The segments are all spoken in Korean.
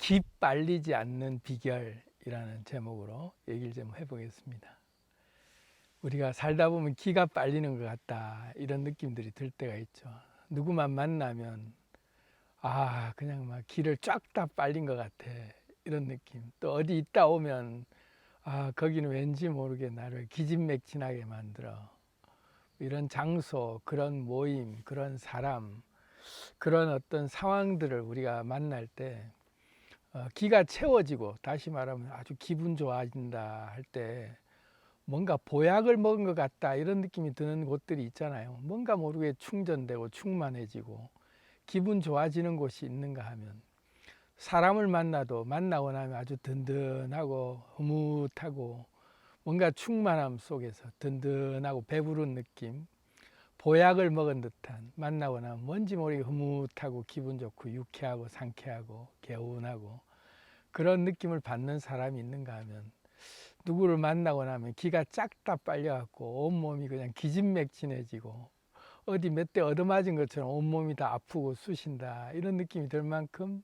기 빨리지 않는 비결이라는 제목으로 얘기를 좀 해보겠습니다. 우리가 살다 보면 기가 빨리는 것 같다 이런 느낌들이 들 때가 있죠. 누구만 만나면 그냥 막 기를 쫙 다 빨린 것 같아 이런 느낌. 또 어디 있다 오면 거기는 왠지 모르게 나를 기진맥진하게 만들어. 이런 장소, 그런 모임, 그런 사람, 그런 어떤 상황들을 우리가 만날 때 기가 채워지고, 다시 말하면 아주 기분 좋아진다 할 때 뭔가 보약을 먹은 것 같다 이런 느낌이 드는 곳들이 있잖아요. 뭔가 모르게 충전되고 충만해지고 기분 좋아지는 곳이 있는가 하면, 사람을 만나도 만나고 나면 아주 든든하고 흐뭇하고 뭔가 충만함 속에서 든든하고 배부른 느낌, 보약을 먹은 듯한, 만나고 나면 뭔지 모르게 흐뭇하고 기분 좋고 유쾌하고 상쾌하고 개운하고 그런 느낌을 받는 사람이 있는가 하면, 누구를 만나고 나면 기가 쫙 다 빨려갖고 온몸이 그냥 기진맥진해지고 어디 몇 대 얻어맞은 것처럼 온몸이 다 아프고 쑤신다 이런 느낌이 들 만큼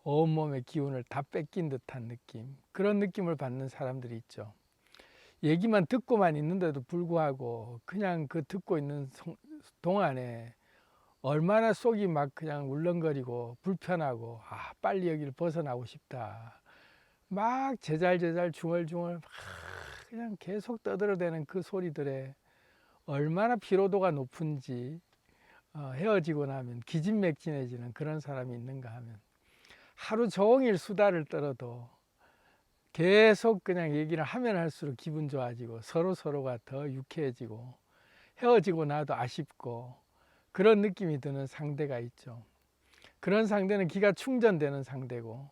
온몸의 기운을 다 뺏긴 듯한 느낌, 그런 느낌을 받는 사람들이 있죠. 얘기만 듣고만 있는데도 불구하고 그냥 그 듣고 있는 동안에 얼마나 속이 막 그냥 울렁거리고 불편하고 빨리 여기를 벗어나고 싶다, 막 제잘제잘 중얼중얼 막 그냥 계속 떠들어대는 그 소리들에 얼마나 피로도가 높은지, 헤어지고 나면 기진맥진해지는 그런 사람이 있는가 하면, 하루 종일 수다를 떨어도 계속 그냥 얘기를 하면 할수록 기분 좋아지고 서로가 더 유쾌해지고 헤어지고 나도 아쉽고 그런 느낌이 드는 상대가 있죠. 그런 상대는 기가 충전되는 상대고,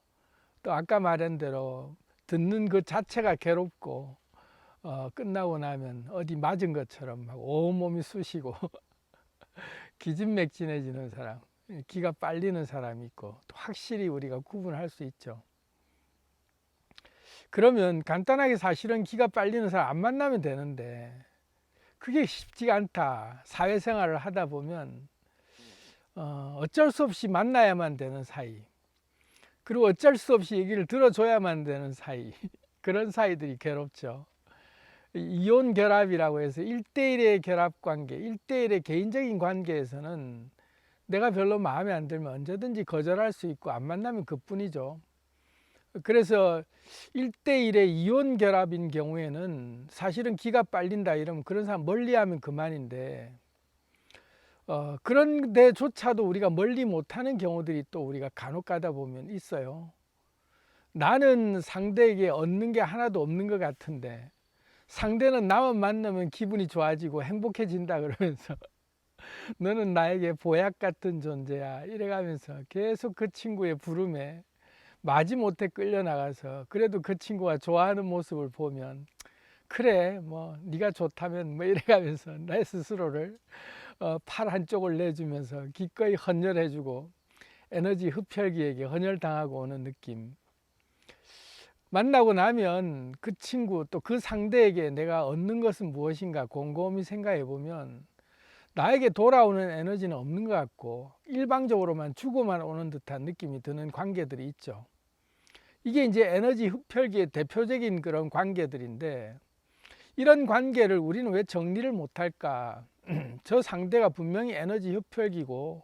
또 아까 말한 대로 듣는 그 자체가 괴롭고 끝나고 나면 어디 맞은 것처럼 막 온몸이 쑤시고 기진맥진해지는 사람, 기가 빨리는 사람이 있고, 또 확실히 우리가 구분할 수 있죠. 그러면 간단하게 사실은 기가 빨리는 사람 안 만나면 되는데 그게 쉽지가 않다. 사회생활을 하다 보면 어쩔 수 없이 만나야만 되는 사이, 그리고 어쩔 수 없이 얘기를 들어줘야만 되는 사이 그런 사이들이 괴롭죠. 이혼 결합이라고 해서 1대1의 결합 관계, 1대1의 개인적인 관계에서는 내가 별로 마음에 안 들면 언제든지 거절할 수 있고 안 만나면 그뿐이죠. 그래서 1대1의 이혼 결합인 경우에는 사실은 기가 빨린다 이러면 그런 사람 멀리하면 그만인데, 그런 데조차도 우리가 멀리 못하는 경우들이 또 우리가 간혹 가다 보면 있어요. 나는 상대에게 얻는 게 하나도 없는 것 같은데 상대는 나만 만나면 기분이 좋아지고 행복해진다 그러면서 너는 나에게 보약 같은 존재야 이래가면서 계속 그 친구의 부름에 마지못해 끌려나가서, 그래도 그 친구가 좋아하는 모습을 보면 그래 뭐 네가 좋다면 뭐 이래가면서 내 스스로를 팔 한쪽을 내주면서 기꺼이 헌혈해주고 에너지 흡혈귀에게 헌혈당하고 오는 느낌. 만나고 나면 그 친구 또 그 상대에게 내가 얻는 것은 무엇인가 곰곰이 생각해 보면 나에게 돌아오는 에너지는 없는 것 같고 일방적으로만 주고만 오는 듯한 느낌이 드는 관계들이 있죠. 이게 이제 에너지 흡혈귀의 대표적인 그런 관계들인데, 이런 관계를 우리는 왜 정리를 못할까? 저 상대가 분명히 에너지 흡혈귀고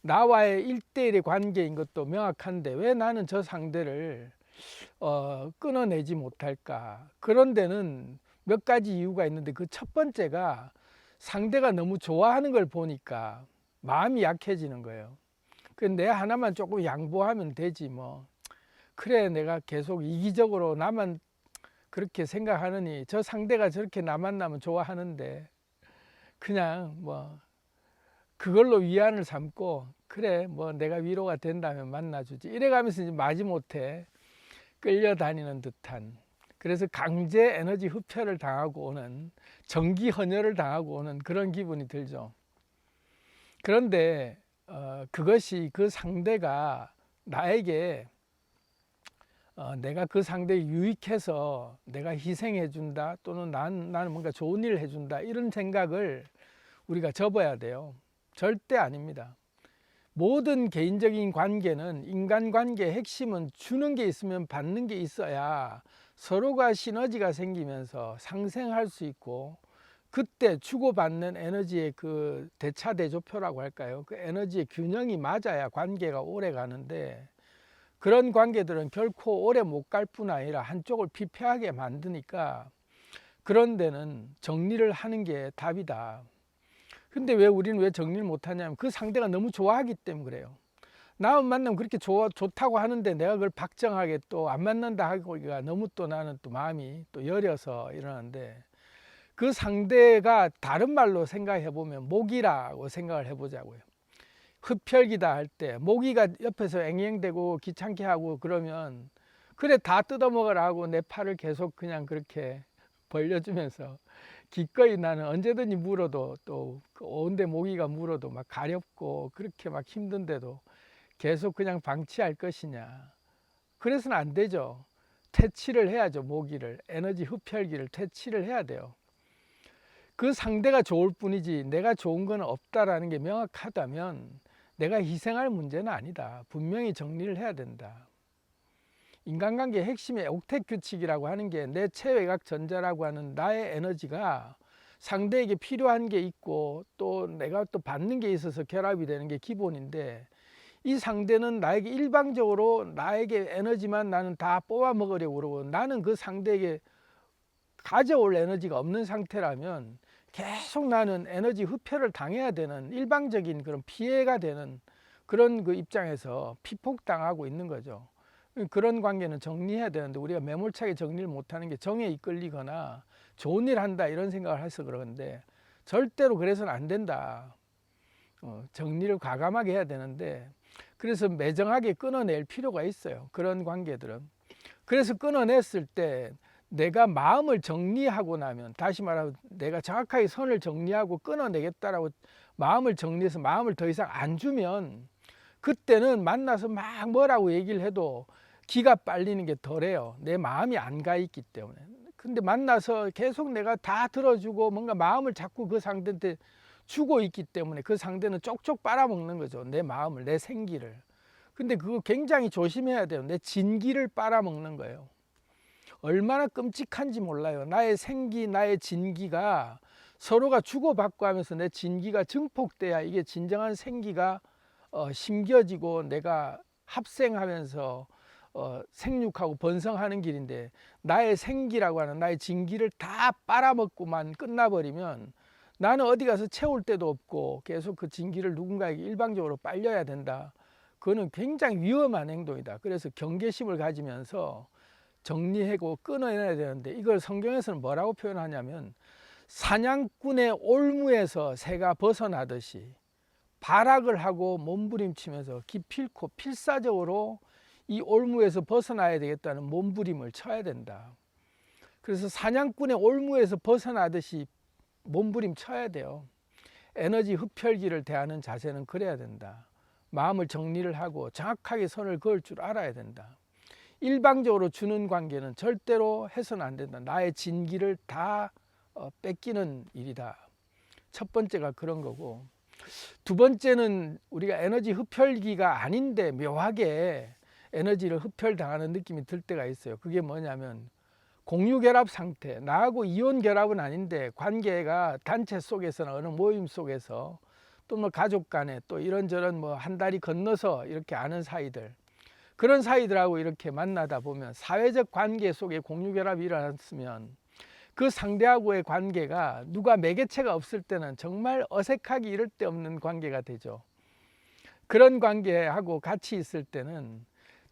나와의 1대1의 관계인 것도 명확한데 왜 나는 저 상대를 끊어내지 못할까? 그런 데는 몇 가지 이유가 있는데, 그 첫 번째가 상대가 너무 좋아하는 걸 보니까 마음이 약해지는 거예요. 내 하나만 조금 양보하면 되지 뭐. 그래 내가 계속 이기적으로 나만 그렇게 생각하느니 저 상대가 저렇게 나 만나면 좋아하는데 그냥 뭐 그걸로 위안을 삼고 그래 뭐 내가 위로가 된다면 만나주지 이래가면서 이제 마지못해 끌려다니는 듯한, 그래서 강제 에너지 흡혈을 당하고 오는, 정기 헌혈을 당하고 오는 그런 기분이 들죠. 그런데 그것이 그 상대가 나에게 내가 그 상대에 유익해서 내가 희생해 준다 또는 나는 뭔가 좋은 일을 해준다 이런 생각을 우리가 접어야 돼요. 절대 아닙니다. 모든 개인적인 관계는, 인간관계의 핵심은 주는 게 있으면 받는 게 있어야 서로가 시너지가 생기면서 상생할 수 있고, 그때 주고받는 에너지의 그 대차대조표라고 할까요? 그 에너지의 균형이 맞아야 관계가 오래 가는데, 그런 관계들은 결코 오래 못 갈 뿐 아니라 한쪽을 피폐하게 만드니까 그런 데는 정리를 하는 게 답이다. 근데 왜 우리는 왜 정리를 못 하냐면 그 상대가 너무 좋아하기 때문에 그래요. 나만 만나면 그렇게 좋다고 하는데 내가 그걸 박정하게 또 안 만난다 하기가 너무 또 나는 또 마음이 또 여려서 이러는데, 그 상대가 다른 말로 생각해 보면 모기라고 생각을 해 보자고요. 흡혈귀다 할 때 모기가 옆에서 앵앵대고 귀찮게 하고 그러면 그래 다 뜯어먹으라 하고 내 팔을 계속 그냥 그렇게 벌려주면서 기꺼이 나는 언제든지 물어도, 또 온데 모기가 물어도 막 가렵고 그렇게 막 힘든데도 계속 그냥 방치할 것이냐. 그래서는 안 되죠. 퇴치를 해야죠. 모기를, 에너지 흡혈귀를 퇴치를 해야 돼요. 그 상대가 좋을 뿐이지 내가 좋은 건 없다라는 게 명확하다면 내가 희생할 문제는 아니다. 분명히 정리를 해야 된다. 인간관계의 핵심의 옥택 규칙이라고 하는 게 내 체외각 전자라고 하는 나의 에너지가 상대에게 필요한 게 있고 또 내가 또 받는 게 있어서 결합이 되는 게 기본인데, 이 상대는 나에게 일방적으로 나에게 에너지만 나는 다 뽑아 먹으려고 그러고 나는 그 상대에게 가져올 에너지가 없는 상태라면 계속 나는 에너지 흡혈을 당해야 되는, 일방적인 그런 피해가 되는 그런 그 입장에서 피폭당하고 있는 거죠. 그런 관계는 정리해야 되는데 우리가 매몰차게 정리를 못하는 게 정에 이끌리거나 좋은 일 한다 이런 생각을 해서 그러는데, 절대로 그래서는 안 된다. 정리를 과감하게 해야 되는데, 그래서 매정하게 끊어낼 필요가 있어요. 그런 관계들은. 그래서 끊어냈을 때 내가 마음을 정리하고 나면, 다시 말하면 내가 정확하게 선을 정리하고 끊어내겠다라고 마음을 정리해서 마음을 더 이상 안 주면, 그때는 만나서 막 뭐라고 얘기를 해도 기가 빨리는 게 덜해요. 내 마음이 안 가 있기 때문에. 근데 만나서 계속 내가 다 들어주고 뭔가 마음을 자꾸 그 상대한테 주고 있기 때문에 그 상대는 쪽쪽 빨아먹는 거죠. 내 마음을, 내 생기를. 근데 그거 굉장히 조심해야 돼요. 내 진기를 빨아먹는 거예요. 얼마나 끔찍한지 몰라요. 나의 생기, 나의 진기가 서로가 주고받고 하면서 내 진기가 증폭돼야 이게 진정한 생기가 심겨지고 내가 합생하면서 생육하고 번성하는 길인데, 나의 생기라고 하는 나의 진기를 다 빨아먹고만 끝나버리면 나는 어디 가서 채울 데도 없고 계속 그 진기를 누군가에게 일방적으로 빨려야 된다. 그거는 굉장히 위험한 행동이다. 그래서 경계심을 가지면서 정리하고 끊어내야 되는데, 이걸 성경에서는 뭐라고 표현하냐면 사냥꾼의 올무에서 새가 벗어나듯이 발악을 하고 몸부림치면서 기필코 필사적으로 이 올무에서 벗어나야 되겠다는 몸부림을 쳐야 된다. 그래서 사냥꾼의 올무에서 벗어나듯이 몸부림 쳐야 돼요. 에너지 흡혈귀를 대하는 자세는 그래야 된다. 마음을 정리를 하고 정확하게 선을 그을 줄 알아야 된다. 일방적으로 주는 관계는 절대로 해서는 안 된다. 나의 진기를 다 뺏기는 일이다. 첫 번째가 그런 거고, 두 번째는 우리가 에너지 흡혈귀가 아닌데 묘하게 에너지를 흡혈당하는 느낌이 들 때가 있어요. 그게 뭐냐면 공유결합 상태, 나하고 이혼결합은 아닌데 관계가 단체 속에서나 어느 모임 속에서 또 뭐 가족 간에 또 이런저런 뭐 한 다리 건너서 이렇게 아는 사이들, 그런 사이들하고 이렇게 만나다 보면 사회적 관계 속에 공유결합이 일어났으면 그 상대하고의 관계가 누가 매개체가 없을 때는 정말 어색하기 이를 데 없는 관계가 되죠. 그런 관계하고 같이 있을 때는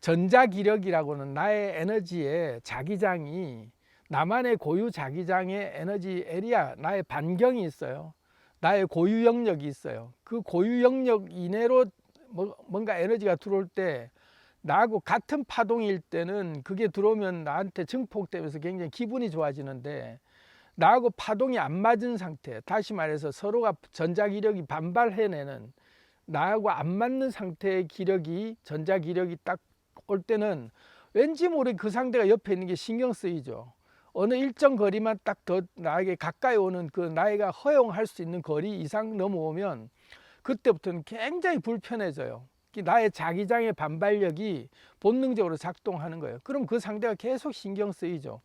전자기력이라고는 나의 에너지의 자기장이, 나만의 고유 자기장의 에너지 에리아, 나의 반경이 있어요. 나의 고유 영역이 있어요. 그 고유 영역 이내로 뭔가 에너지가 들어올 때 나하고 같은 파동일 때는 그게 들어오면 나한테 증폭되면서 굉장히 기분이 좋아지는데, 나하고 파동이 안 맞은 상태, 다시 말해서 서로가 전자기력이 반발해내는, 나하고 안 맞는 상태의 기력이, 전자기력이 딱 올 때는 왠지 모르게 그 상대가 옆에 있는 게 신경 쓰이죠. 어느 일정 거리만 딱 더 나에게 가까이 오는, 그 나이가 허용할 수 있는 거리 이상 넘어오면 그때부터는 굉장히 불편해져요. 나의 자기장의 반발력이 본능적으로 작동하는 거예요. 그럼 그 상대가 계속 신경 쓰이죠.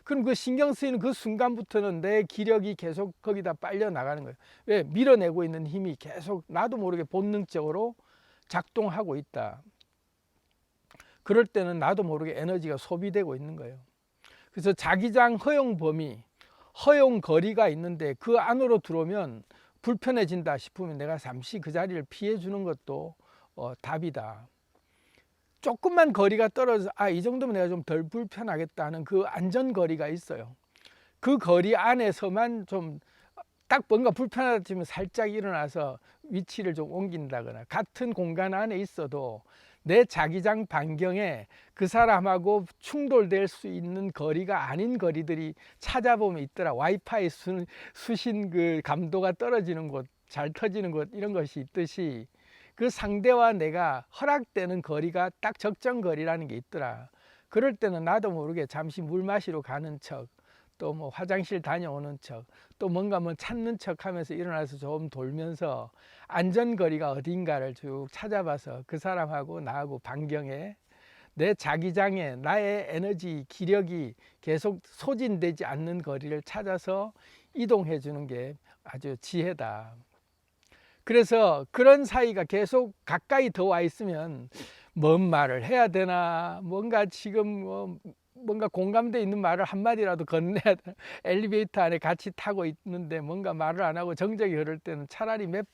그럼 그 신경 쓰이는 그 순간부터는 내 기력이 계속 거기다 빨려 나가는 거예요. 왜? 밀어내고 있는 힘이 계속 나도 모르게 본능적으로 작동하고 있다. 그럴 때는 나도 모르게 에너지가 소비되고 있는 거예요. 그래서 자기장 허용 범위, 허용 거리가 있는데 그 안으로 들어오면 불편해진다 싶으면 내가 잠시 그 자리를 피해 주는 것도 답이다. 조금만 거리가 떨어져서 이 정도면 내가 좀 덜 불편하겠다 하는 그 안전거리가 있어요. 그 거리 안에서만 좀 딱 뭔가 불편하다 치면 살짝 일어나서 위치를 좀 옮긴다거나, 같은 공간 안에 있어도 내 자기장 반경에 그 사람하고 충돌될 수 있는 거리가 아닌 거리들이 찾아보면 있더라. 와이파이 수신 그 감도가 떨어지는 곳, 잘 터지는 곳, 이런 것이 있듯이 그 상대와 내가 허락되는 거리가 딱 적정 거리라는 게 있더라. 그럴 때는 나도 모르게 잠시 물 마시러 가는 척, 또 뭐 화장실 다녀오는 척, 또 뭔가 뭐 찾는 척 하면서 일어나서 좀 돌면서 안전거리가 어딘가를 쭉 찾아봐서 그 사람하고 나하고 반경에 내 자기장에 나의 에너지 기력이 계속 소진되지 않는 거리를 찾아서 이동해 주는 게 아주 지혜다. 그래서 그런 사이가 계속 가까이 더 와 있으면 뭔 말을 해야 되나, 뭔가 지금 뭔가 공감대 있는 말을 한마디라도 건네야 돼. 엘리베이터 안에 같이 타고 있는데 뭔가 말을 안 하고 정적이 흐를 때는 차라리 몇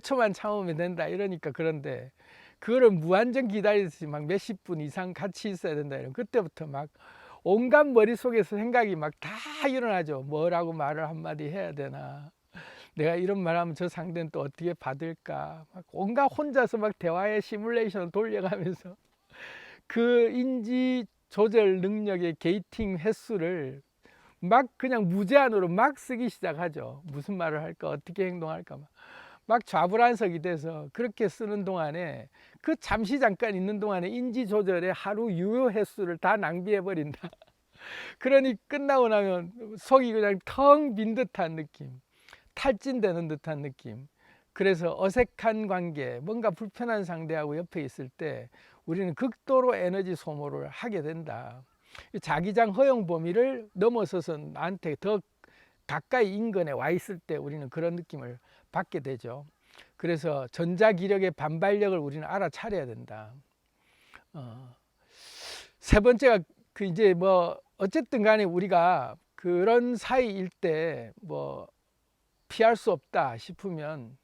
초만 참으면 된다 이러니까. 그런데 그거를 무한정 기다리듯이 막 몇십 분 이상 같이 있어야 된다 이러면 그때부터 막 온갖 머릿속에서 생각이 막 다 일어나죠. 뭐라고 말을 한마디 해야 되나, 내가 이런 말하면 저 상대는 또 어떻게 받을까, 막 온갖 혼자서 막 대화의 시뮬레이션을 돌려가면서 그 인지 조절 능력의 게이팅 횟수를 막 그냥 무제한으로 막 쓰기 시작하죠. 무슨 말을 할까, 어떻게 행동할까, 막 좌불안석이 돼서 그렇게 쓰는 동안에, 그 잠시 잠깐 있는 동안에 인지 조절의 하루 유효 횟수를 다 낭비해 버린다. 그러니 끝나고 나면 속이 그냥 텅 빈 듯한 느낌, 탈진되는 듯한 느낌. 그래서 어색한 관계, 뭔가 불편한 상대하고 옆에 있을 때 우리는 극도로 에너지 소모를 하게 된다. 자기장 허용 범위를 넘어서서 나한테 더 가까이 인근에 와 있을 때 우리는 그런 느낌을 받게 되죠. 그래서 전자기력의 반발력을 우리는 알아차려야 된다. 세 번째가 이제 어쨌든 간에 우리가 그런 사이일 때 피할 수 없다 싶으면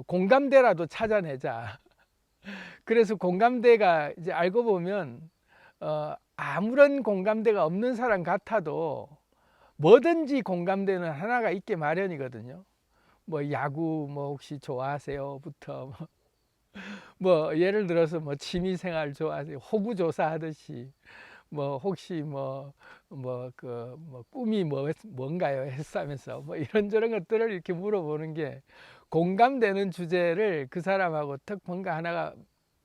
공감대라도 찾아내자. 그래서 공감대가 이제 알고 보면 아무런 공감대가 없는 사람 같아도 뭐든지 공감대는 하나가 있게 마련이거든요. 야구 혹시 좋아하세요?부터 예를 들어서 취미생활 좋아하세요? 호구조사 하듯이 혹시 꿈이 뭔가요? 했으면서 이런저런 것들을 이렇게 물어보는 게, 공감되는 주제를 그 사람하고 딱 뭔가 하나가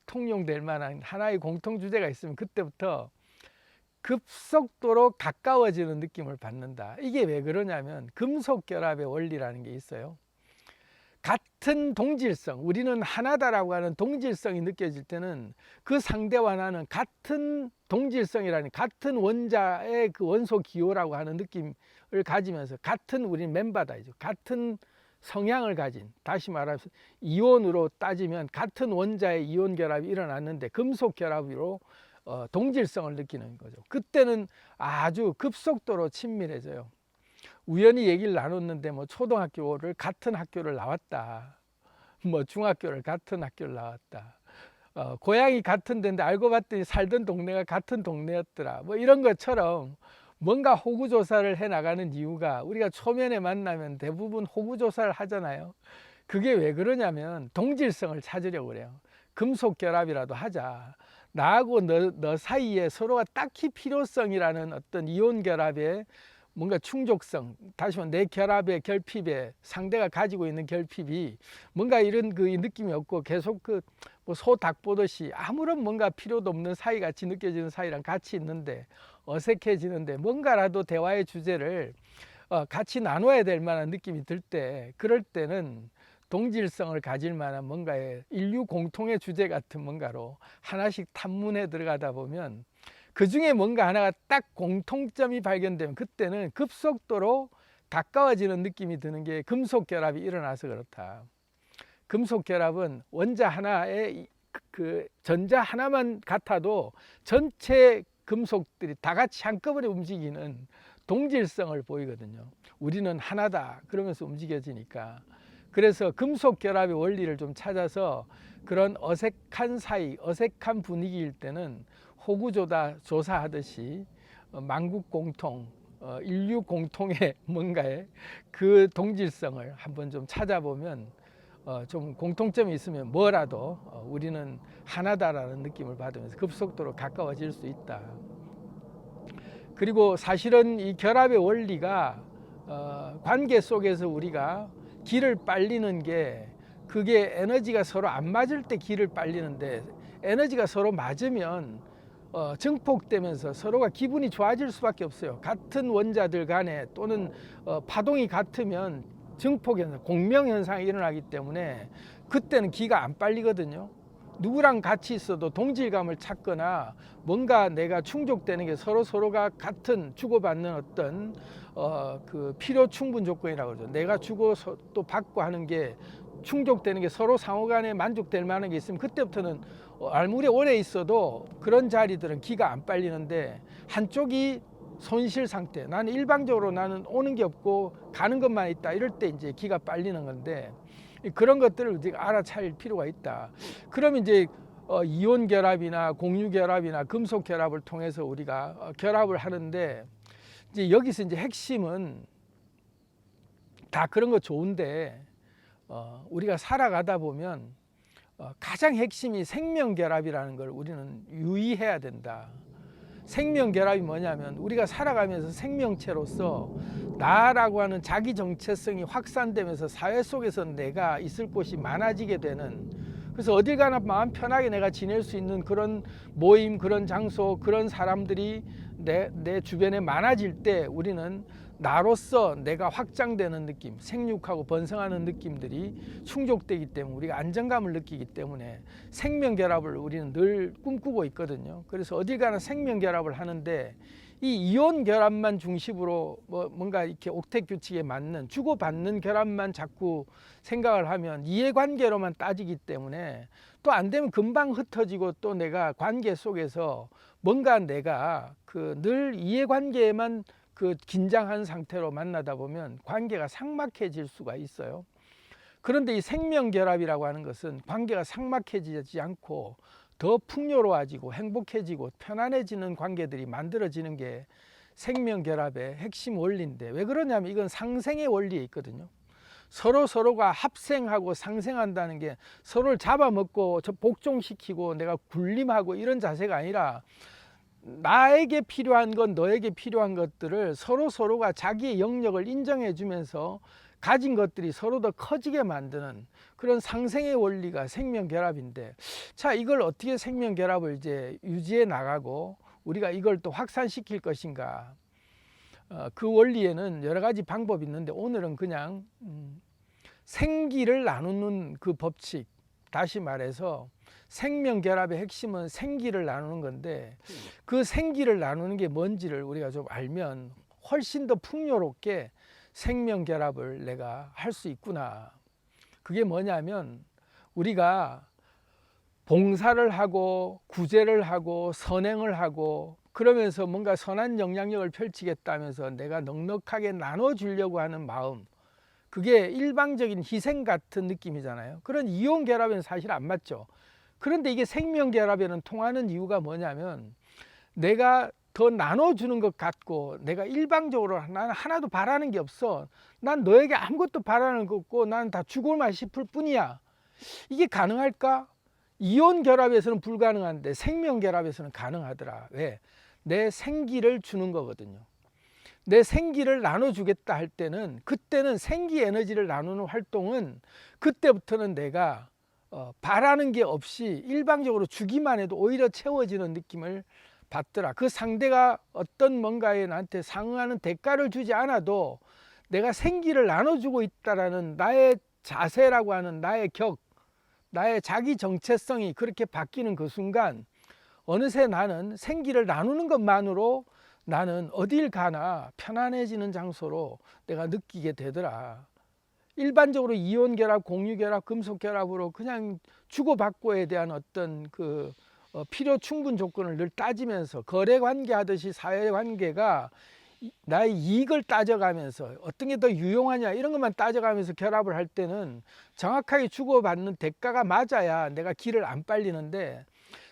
통용될 만한 하나의 공통 주제가 있으면 그때부터 급속도로 가까워지는 느낌을 받는다. 이게 왜 그러냐면 금속 결합의 원리라는 게 있어요. 같은 동질성, 우리는 하나다라고 하는 동질성이 느껴질 때는 그 상대와 나는 같은 동질성이라는, 같은 원자의 그 원소 기호라고 하는 느낌을 가지면서, 같은 우리는 멤버다이죠. 같은 성향을 가진, 다시 말해서 이온으로 따지면 같은 원자의 이온 결합이 일어났는데 금속 결합으로 동질성을 느끼는 거죠. 그때는 아주 급속도로 친밀해져요. 우연히 얘기를 나눴는데 초등학교를 같은 학교를 나왔다, 중학교를 같은 학교를 나왔다, 고향이 같은 데인데 알고 봤더니 살던 동네가 같은 동네였더라, 이런 것처럼 뭔가 호구조사를 해 나가는 이유가, 우리가 초면에 만나면 대부분 호구조사를 하잖아요. 그게 왜 그러냐면 동질성을 찾으려고 그래요. 금속 결합이라도 하자. 나하고 너 사이에 서로가 딱히 필요성이라는 어떤 이온 결합의 뭔가 충족성, 다시 말해 내 결합의 결핍에 상대가 가지고 있는 결핍이 뭔가 이런 그 느낌이 없고 계속 소 닭 보듯이 아무런 뭔가 필요도 없는 사이 같이 느껴지는 사이랑 같이 있는데 어색해지는데, 뭔가라도 대화의 주제를 같이 나눠야 될 만한 느낌이 들 때, 그럴 때는 동질성을 가질 만한 뭔가의 인류 공통의 주제 같은 뭔가로 하나씩 탐문해 들어가다 보면 그 중에 뭔가 하나가 딱 공통점이 발견되면 그때는 급속도로 가까워지는 느낌이 드는 게 금속 결합이 일어나서 그렇다. 금속 결합은 원자 하나의 그 전자 하나만 같아도 전체 금속들이 다 같이 한꺼번에 움직이는 동질성을 보이거든요. 우리는 하나다 그러면서 움직여지니까. 그래서 금속 결합의 원리를 좀 찾아서 그런 어색한 사이, 어색한 분위기일 때는 호구조다 조사하듯이 만국 공통, 인류 공통의 뭔가의 그 동질성을 한번 좀 찾아보면 좀 공통점이 있으면 뭐라도 우리는 하나다라는 느낌을 받으면서 급속도로 가까워질 수 있다. 그리고 사실은 이 결합의 원리가 관계 속에서 우리가 기를 빨리는 게 그게 에너지가 서로 안 맞을 때 기를 빨리는데 에너지가 서로 맞으면 증폭되면서 서로가 기분이 좋아질 수밖에 없어요. 같은 원자들 간에 또는 파동이 같으면 증폭현상, 공명현상이 일어나기 때문에 그때는 기가 안 빨리거든요. 누구랑 같이 있어도 동질감을 찾거나 뭔가 내가 충족되는 게 서로가 같은 주고받는 어떤 그 필요 충분 조건이라고 그러죠. 내가 주고 또 받고 하는 게 충족되는 게 서로 상호간에 만족될 만한 게 있으면 그때부터는 알무리 오래 있어도 그런 자리들은 기가 안 빨리는데 한쪽이 손실 상태, 나는 일방적으로 나는 오는 게 없고 가는 것만 있다 이럴 때 이제 기가 빨리는 건데 그런 것들을 우리가 알아차릴 필요가 있다. 그러면 이제 이온 결합이나 공유 결합이나 금속 결합을 통해서 우리가 결합을 하는데 이제 여기서 이제 핵심은 다 그런 거 좋은데 우리가 살아가다 보면 가장 핵심이 생명결합이라는 걸 우리는 유의해야 된다. 생명결합이 뭐냐면 우리가 살아가면서 생명체로서 나라고 하는 자기 정체성이 확산되면서 사회 속에서 내가 있을 곳이 많아지게 되는, 그래서 어딜 가나 마음 편하게 내가 지낼 수 있는 그런 모임, 그런 장소, 그런 사람들이 내 주변에 많아질 때 우리는 나로서 내가 확장되는 느낌, 생육하고 번성하는 느낌들이 충족되기 때문에 우리가 안정감을 느끼기 때문에 생명결합을 우리는 늘 꿈꾸고 있거든요. 그래서 어딜 가나 생명결합을 하는데 이 이온 결합만 중심으로 뭔가 이렇게 옥텟 규칙에 맞는 주고받는 결합만 자꾸 생각을 하면 이해관계로만 따지기 때문에 또 안 되면 금방 흩어지고 또 내가 관계 속에서 뭔가 내가 그 늘 이해관계에만 그 긴장한 상태로 만나다 보면 관계가 삭막해질 수가 있어요. 그런데 이 생명결합이라고 하는 것은 관계가 삭막해지지 않고 더 풍요로워지고 행복해지고 편안해지는 관계들이 만들어지는 게 생명결합의 핵심 원리인데, 왜 그러냐면 이건 상생의 원리에 있거든요. 서로가 합생하고 상생한다는 게 서로를 잡아먹고 복종시키고 내가 군림하고 이런 자세가 아니라 나에게 필요한 건 너에게 필요한 것들을 서로가 자기의 영역을 인정해 주면서 가진 것들이 서로 더 커지게 만드는 그런 상생의 원리가 생명결합인데, 자, 이걸 어떻게 생명결합을 이제 유지해 나가고 우리가 이걸 또 확산시킬 것인가. 그 원리에는 여러 가지 방법이 있는데 오늘은 그냥 생기를 나누는 그 법칙, 다시 말해서 생명결합의 핵심은 생기를 나누는 건데 그 생기를 나누는 게 뭔지를 우리가 좀 알면 훨씬 더 풍요롭게 생명결합을 내가 할 수 있구나. 그게 뭐냐면 우리가 봉사를 하고 구제를 하고 선행을 하고 그러면서 뭔가 선한 영향력을 펼치겠다면서 내가 넉넉하게 나눠주려고 하는 마음, 그게 일방적인 희생 같은 느낌이잖아요. 그런 이온 결합에는 사실 안 맞죠. 그런데 이게 생명결합에는 통하는 이유가 뭐냐면 내가 더 나눠주는 것 같고 내가 일방적으로 나는 하나도 바라는 게 없어, 난 너에게 아무것도 바라는 거 없고 나는 다 주고만 싶을 뿐이야, 이게 가능할까? 이온 결합에서는 불가능한데 생명결합에서는 가능하더라. 왜? 내 생기를 주는 거거든요. 내 생기를 나눠주겠다 할 때는 그때는 생기 에너지를 나누는 활동은 그때부터는 내가 바라는 게 없이 일방적으로 주기만 해도 오히려 채워지는 느낌을 받더라. 그 상대가 어떤 뭔가에 나한테 상응하는 대가를 주지 않아도 내가 생기를 나눠주고 있다라는 나의 자세라고 하는 나의 나의 자기 정체성이 그렇게 바뀌는 그 순간 어느새 나는 생기를 나누는 것만으로 나는 어딜 가나 편안해지는 장소로 내가 느끼게 되더라. 일반적으로 이온결합, 공유결합, 금속결합으로 그냥 주고받고에 대한 어떤 필요 충분 조건을 늘 따지면서 거래관계 하듯이 사회관계가 나의 이익을 따져가면서 어떤 게 더 유용하냐 이런 것만 따져가면서 결합을 할 때는 정확하게 주고받는 대가가 맞아야 내가 기를 안 빨리는데,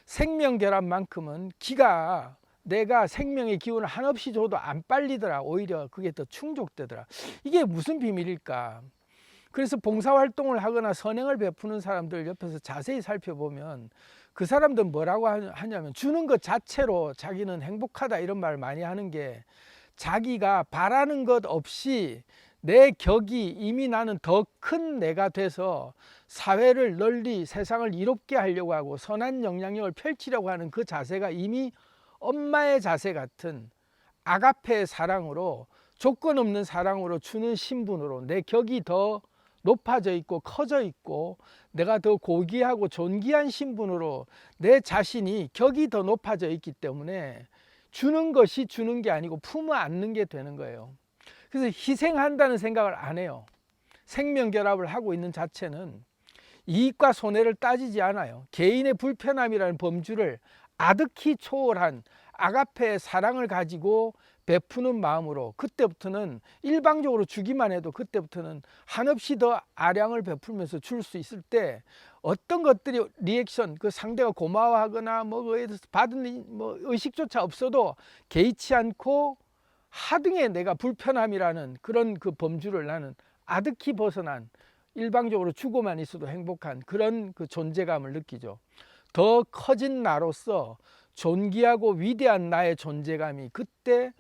생명결합만큼은 기가 내가 생명의 기운을 한없이 줘도 안 빨리더라. 오히려 그게 더 충족되더라. 이게 무슨 비밀일까? 그래서 봉사활동을 하거나 선행을 베푸는 사람들 옆에서 자세히 살펴보면 그 사람들은 뭐라고 하냐면 주는 것 자체로 자기는 행복하다 이런 말을 많이 하는 게, 자기가 바라는 것 없이 내 격이 이미 나는 더 큰 내가 돼서 사회를 널리 세상을 이롭게 하려고 하고 선한 영향력을 펼치려고 하는 그 자세가 이미 엄마의 자세 같은 아가페의 사랑으로, 조건 없는 사랑으로 주는 신분으로 내 격이 더 높아져 있고 커져 있고 내가 더 고귀하고 존귀한 신분으로 내 자신이 격이 더 높아져 있기 때문에 주는 것이 주는 게 아니고 품어 안는 게 되는 거예요. 그래서 희생한다는 생각을 안 해요. 생명결합을 하고 있는 자체는 이익과 손해를 따지지 않아요. 개인의 불편함이라는 범주를 아득히 초월한 아가페의 사랑을 가지고 베푸는 마음으로, 그때부터는 일방적으로 주기만 해도 그때부터는 한없이 더 아량을 베풀면서 줄 수 있을 때, 어떤 것들이 리액션, 그 상대가 고마워하거나 받은 의식조차 없어도 개의치 않고 하등의 내가 불편함이라는 그런 그 범주를 나는 아득히 벗어난, 일방적으로 주고만 있어도 행복한 그런 그 존재감을 느끼죠. 더 커진 나로서 존귀하고 위대한 나의 존재감이 그때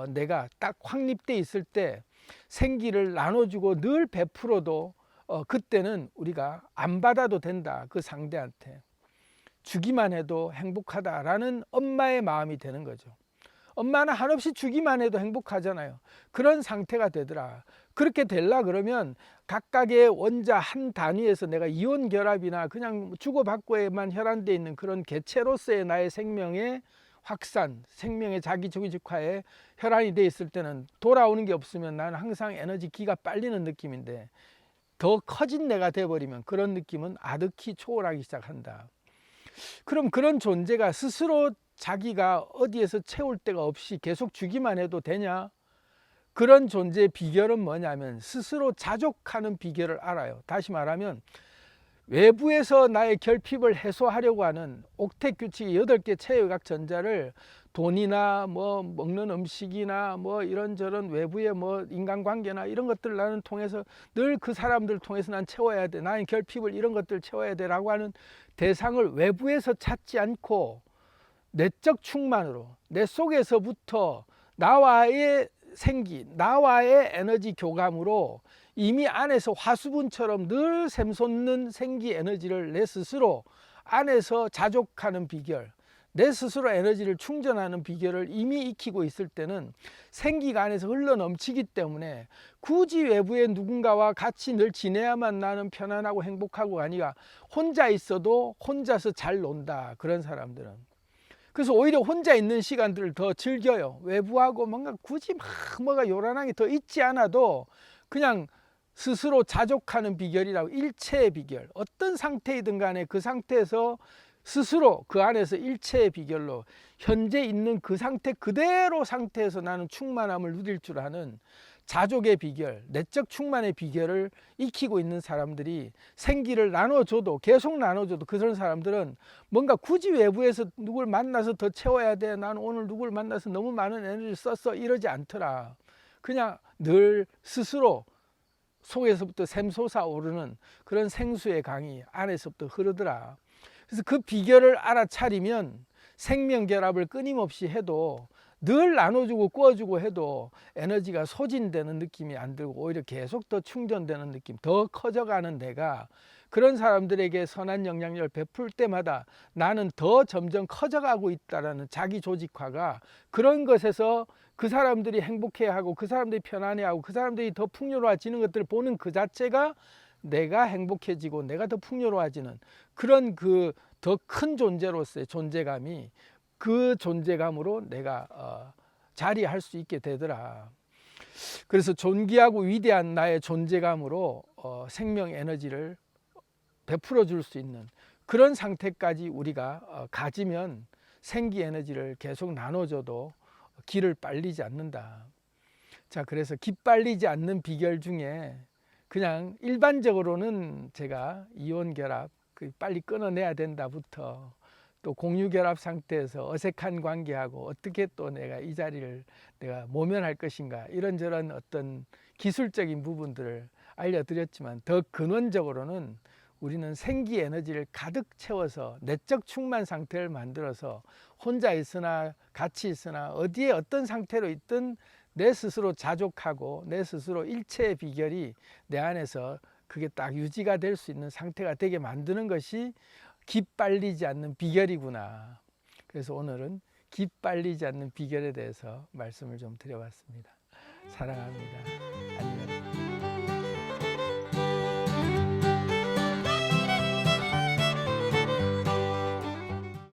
내가 딱 확립돼 있을 때 생기를 나눠주고 늘 베풀어도 그때는 우리가 안 받아도 된다. 그 상대한테 주기만 해도 행복하다라는 엄마의 마음이 되는 거죠. 엄마는 한없이 주기만 해도 행복하잖아요. 그런 상태가 되더라. 그렇게 되려 그러면 각각의 원자 한 단위에서 내가 이온 결합이나 그냥 주고받고에만 혈안되어 있는 그런 개체로서의 나의 생명의 확산, 생명의 자기조직화에 혈안이 되어 있을 때는 돌아오는 게 없으면 나는 항상 에너지 기가 빨리는 느낌인데, 더 커진 내가 돼버리면 그런 느낌은 아득히 초월하기 시작한다. 그럼 그런 존재가 스스로 자기가 어디에서 채울 데가 없이 계속 주기만 해도 되냐? 그런 존재의 비결은 뭐냐면 스스로 자족하는 비결을 알아요. 다시 말하면 외부에서 나의 결핍을 해소하려고 하는 옥택 규칙이 8개 체외각 전자를 돈이나 먹는 음식이나 이런저런 외부의 인간관계나 이런 것들 나는 통해서 늘 그 사람들을 통해서 난 채워야 돼. 나의 결핍을 이런 것들 채워야 돼 라고 하는 대상을 외부에서 찾지 않고 내적 충만으로 내 속에서부터 나와의 생기, 나와의 에너지 교감으로 이미 안에서 화수분처럼 늘 샘솟는 생기 에너지를 내 스스로 안에서 자족하는 비결, 내 스스로 에너지를 충전하는 비결을 이미 익히고 있을 때는 생기가 안에서 흘러 넘치기 때문에 굳이 외부의 누군가와 같이 늘 지내야만 나는 편안하고 행복하고 아니라 혼자 있어도 혼자서 잘 논다. 그런 사람들은. 그래서 오히려 혼자 있는 시간들을 더 즐겨요. 외부하고 뭔가 굳이 뭐가 요란하게 더 있지 않아도 그냥 스스로 자족하는 비결이라고, 일체의 비결, 어떤 상태이든 간에 그 상태에서 스스로 그 안에서 일체의 비결로 현재 있는 그 상태 그대로 상태에서 나는 충만함을 누릴 줄 아는 자족의 비결, 내적 충만의 비결을 익히고 있는 사람들이 생기를 나눠줘도, 계속 나눠줘도 그런 사람들은 뭔가 굳이 외부에서 누굴 만나서 더 채워야 돼, 나는 오늘 누굴 만나서 너무 많은 에너지를 썼어, 이러지 않더라. 그냥 늘 스스로 속에서부터 샘솟아 오르는 그런 생수의 강이 안에서부터 흐르더라. 그래서 그 비결을 알아차리면 생명결합을 끊임없이 해도, 늘 나눠주고 구워주고 해도 에너지가 소진되는 느낌이 안 들고 오히려 계속 더 충전되는 느낌, 더 커져가는 내가, 그런 사람들에게 선한 영향력을 베풀 때마다 나는 더 점점 커져가고 있다는 자기 조직화가, 그런 것에서 그 사람들이 행복해하고 그 사람들이 편안해하고 그 사람들이 더 풍요로워지는 것들을 보는 그 자체가 내가 행복해지고 내가 더 풍요로워지는 그런 그 더 큰 존재로서의 존재감이 그 존재감으로 내가 자리할 수 있게 되더라. 그래서 존귀하고 위대한 나의 존재감으로 생명 에너지를 베풀어 줄 수 있는 그런 상태까지 우리가 가지면 생기 에너지를 계속 나눠줘도 기를 빨리지 않는다. 자, 그래서 기 빨리지 않는 비결 중에 그냥 일반적으로는 제가 이온 결합 빨리 끊어내야 된다부터 또 공유 결합 상태에서 어색한 관계하고 어떻게 또 내가 이 자리를 내가 모면할 것인가 이런저런 어떤 기술적인 부분들을 알려드렸지만 더 근원적으로는 우리는 생기 에너지를 가득 채워서 내적 충만 상태를 만들어서 혼자 있으나 같이 있으나 어디에 어떤 상태로 있든 내 스스로 자족하고 내 스스로 일체의 비결이 내 안에서 그게 딱 유지가 될 수 있는 상태가 되게 만드는 것이 기 빨리지 않는 비결이구나. 그래서 오늘은 기 빨리지 않는 비결에 대해서 말씀을 좀 드려봤습니다. 사랑합니다.